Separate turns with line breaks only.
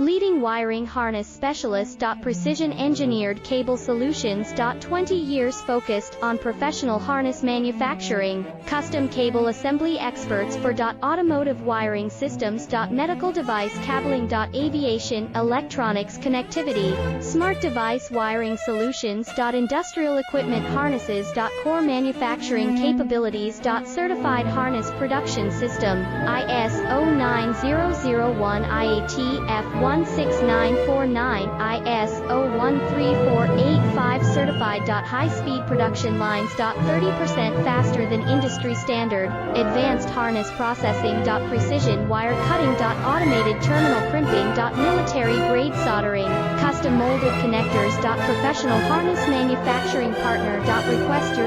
Leading wiring harness specialist. Precision engineered cable solutions. 20 years focused on professional harness manufacturing, custom cable assembly experts for automotive wiring systems. Medical device cabling. Aviation, electronics connectivity, smart device wiring solutions. Industrial equipment harnesses. Core manufacturing capabilities. Certified harness production system, IS-09001 IATF 16949, IS-013485 certified. High-speed production lines. 30% faster than industry standard, advanced harness processing. Precision wire cutting. Automated terminal crimping. Military-grade soldering, custom molded connectors. Professional harness manufacturing partner. Request your